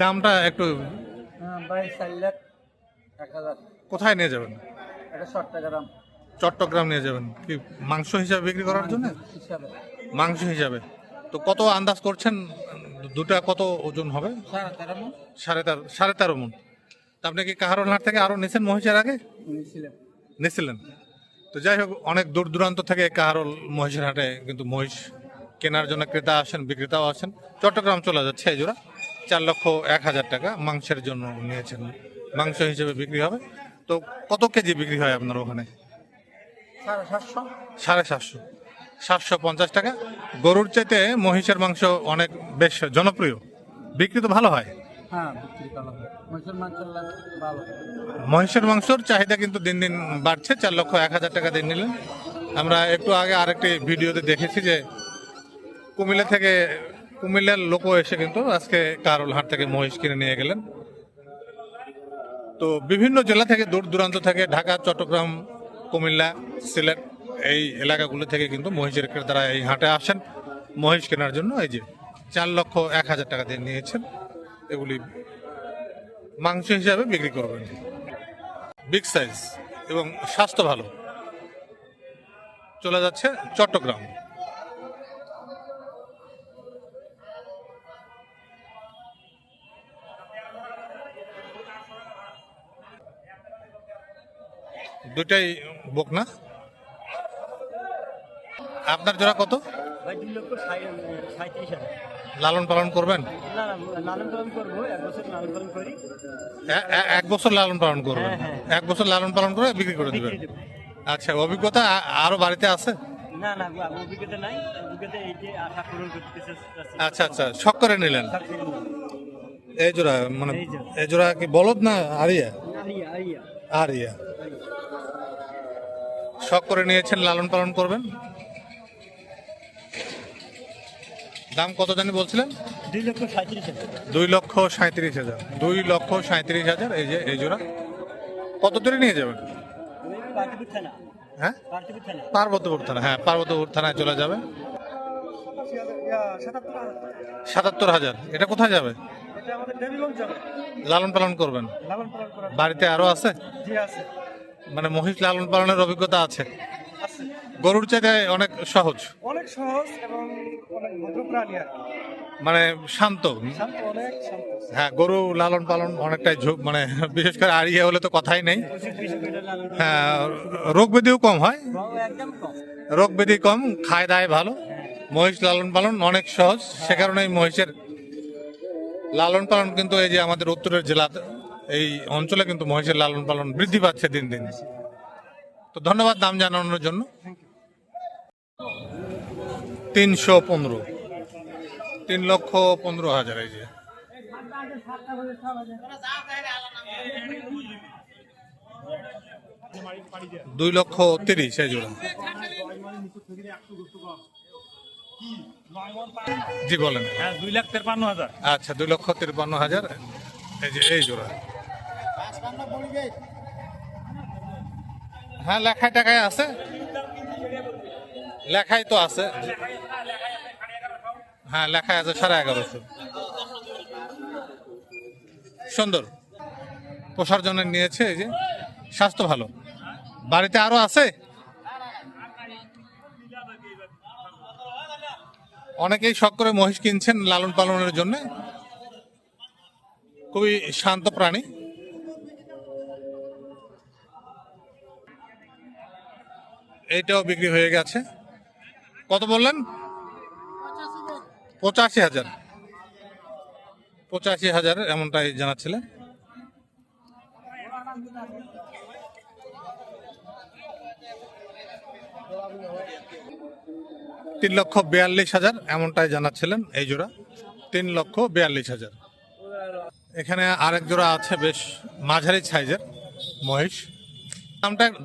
দামটা একটু ভাই 4,01,000 কোথায় নিয়ে যাবেন? এটা 60 টাকা দাম চট্টগ্রাম নিয়ে যাবেন কি মাংস হিসাবে বিক্রি করার জন্য? হিসাবে। মাংস হিসাবে। তো কত আন্দাজ করছেন দুটা কত ওজন হবে? 13.5 মণ সাড়ে তেরো মণ। তা আপনি কি কাহারোলহাট থেকে আরো নিছেন মহিষের আগে? নিয়েছিলাম। নিছিলেন? তো যাই হোক, অনেক দূর দূরান্ত থেকে কাহারোল মহিষের হাটে কিন্তু মহিষ কেনার জন্য ক্রেতা আসেন, বিক্রেতাও আসেন। চট্টগ্রাম চলে যাচ্ছে এই জোড়া 4,01,000 টাকা মাংসের জন্য নিয়েছেন, মাংস হিসেবে বিক্রি হবে। তো কত কেজি বিক্রি হয় আপনার ওখানে? 750 750, 750 টাকা। গরুর চাইতে মহিষের মাংস অনেক বেশ জনপ্রিয়, বিক্রি তো ভালো হয়। হ্যাঁ, বিক্রি ভালো হয়। মহিষের মাংস ভালো। মহিষের মাংসর চাহিদা কিন্তু দিন দিন বাড়ছে। 4,01,000 টাকা দিয়ে নিলেন। আমরা একটু আগে আরেকটি ভিডিওতে দেখেছি যে কুমিল্লার লোকও এসে কিন্তু আজকে কাহারোলহাট থেকে মহিষ কিনে নিয়ে গেলেন। তো বিভিন্ন জেলা থেকে, দূর দূরান্ত থেকে, ঢাকা, চট্টগ্রাম, কুমিল্লা, সিলেট এই এলাকাগুলো থেকে কিন্তু মহিষের ক্রেতারা এই হাটে আসেন মহিষ কেনার জন্য। এই যে 4,01,000 টাকা দিয়ে নিয়েছেন, এগুলি মাংস হিসাবে বিক্রি করবেন। বিগ সাইজ এবং স্বাস্থ্য ভালো। চলে যাচ্ছে চট্টগ্রাম। দুটাই বকনা। আপনার জোড়া কত? ভাই 2,37,000। লালন পালন করবেন? না না, লালন পালন করবো, 1 বছর লালন পালন করি। এক বছর লালন পালন করবেন? হ্যাঁ, হ্যাঁ। 1 বছর লালন পালন করে বিক্রি করে দিবেন? বিক্রি দেব। আচ্ছা, অভিজ্ঞতা আরো বাড়িতে আছে? না না, অভিজ্ঞতা নাই। অভিজ্ঞতা এই যে আশা পূরণ করতে চাচ্ছি। আচ্ছা আচ্ছা, শখ করে নিলেন। সবথেকে নিয়ে। এই জোড়া মানে এই জোড়া। এই জোড়া কি বলদ না আরিয়া? আইয়া আইয়া আরিয়া। শখ করে নিয়েছেন, লালন পালন করবেন। দাম কত জানি বলছিলেন? 2,37,000। 2,37,000। 2,37,000 এই যে এই জোড়া। কত দূরে নিয়ে যাবেন? পার্টিপুর থানা। হ্যাঁ, পার্টিপুর থানা। পার্বতীপুর থানা। হ্যাঁ, পার্বতীপুর থানায় চলে যাবে। 77,000। এটা কোথায় যাবে? এটা আমাদের ডেভিলন যাবে। লালন পালন করবেন? লালন পালন করা। বাড়িতে আরো আছে? জি আছে। মানে মহিষ লালন পালনের অভিজ্ঞতা আছে? আছে। গরুর চাইতে অনেক সহজ, অনেক সহজ এবং অনেক ভদ্র প্রাণী আর কি। মানে শান্ত। শান্ত, অনেক শান্ত। হ্যাঁ, গরু লালন পালন অনেকটাই মানে বিশেষ করে আড়িয়ে হলে তো কথাই নেই। ওষুধ বেশি করে লালন পালন। হ্যাঁ, রোগ ব্যাধিও কম হয়। একদম কম। রোগ ব্যাধি কম, খায় দায় ভালো। মহিষ লালন পালন অনেক সহজ, সে কারণেই মহিষের লালন পালন কিন্তু এই যে আমাদের উত্তরের জেলা, এই অঞ্চলে কিন্তু মহিষের লালন পালন বৃদ্ধি পাচ্ছে দিন দিন। তো ধন্যবাদ দাম জানানোর জন্য। 315, 3,15,000 এই যে। $2,30,000 এই জোড়া। জি বলেন। হ্যাঁ, 2,53,000। আচ্ছা, 2,53,000 এই যে এই জোড়া। হ্যাঁ, লেখায় টাকায় আছে, লেখায় তো আছে। হ্যাঁ, লেখায় আছে 11,500। সুন্দর, পোষার জন্য নিয়েছে। এই যে স্বাস্থ্য ভালো। বাড়িতে আরো আছে? অনেকেই শখ করে মহিষ কিনছেন লালন পালনের জন্য। খুবই শান্ত প্রাণী। এইটাও বিক্রি হয়ে গেছে। কত বললেন? 85,000। 85,000 এমনটাই জানাচ্ছিলেন। $3,42,000 এমনটাই জানাচ্ছিলেন এই জোড়া। 3,42,000। এখানে আরেক জোড়া আছে বেশ মাঝারি সাইজের মহিষ।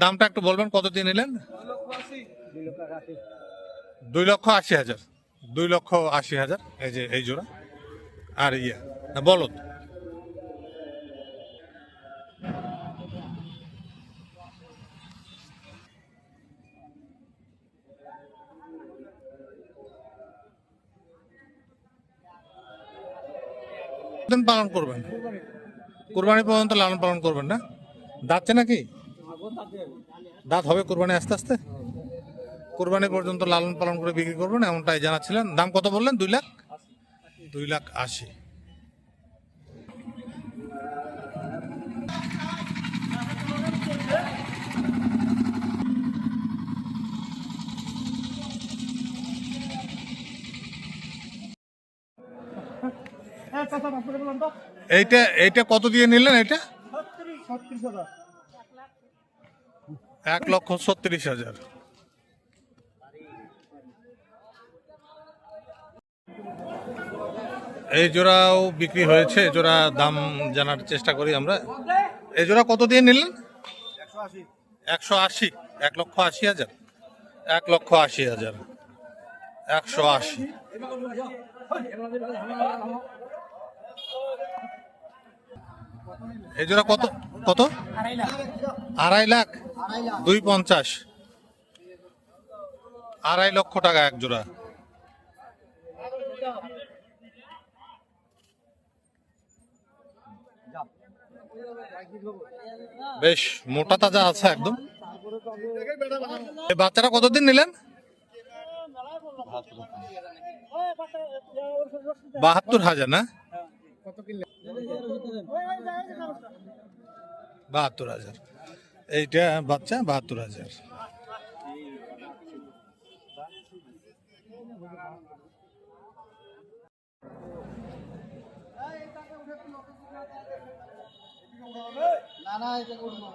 দামটা একটু বলবেন, কত দিয়ে নিলেন? 2,80,000। 2,80,000 এই যে এই জোড়া। আর না বলদ। পালন করবেন? কুরবানি পর্যন্ত লালন পালন করবেন না? দাঁতছে নাকি? দাঁত হবে কুরবানি আস্তে আস্তে? কুরবানি পর্যন্ত লালন পালন করে বিক্রি করবেন এমনটাই জানাচ্ছিলেন। দাম কত বললেন? 2 লাখ? 2,80,000। এইটা এইটা কত দিয়ে নিলেন? এটা 1,36,000। এই জোড়াও বিক্রি হয়েছে। এই জোড়া দাম জানার চেষ্টা করি আমরা। এই জোড়া কত দিয়ে নিলেন? 180। 1,80,000। 1,80,000। 180। এই জোড়া কত কত? 2.5 লাখ। 250। 2.5 লক্ষ টাকা এক জোড়া। বেশ মোটা তাজা আছে একদম। এই বাচ্চারা কতদিন নিলেন? 72,000 না? 72,000। এইটা বাচ্চা 72,000। না না এটা করবো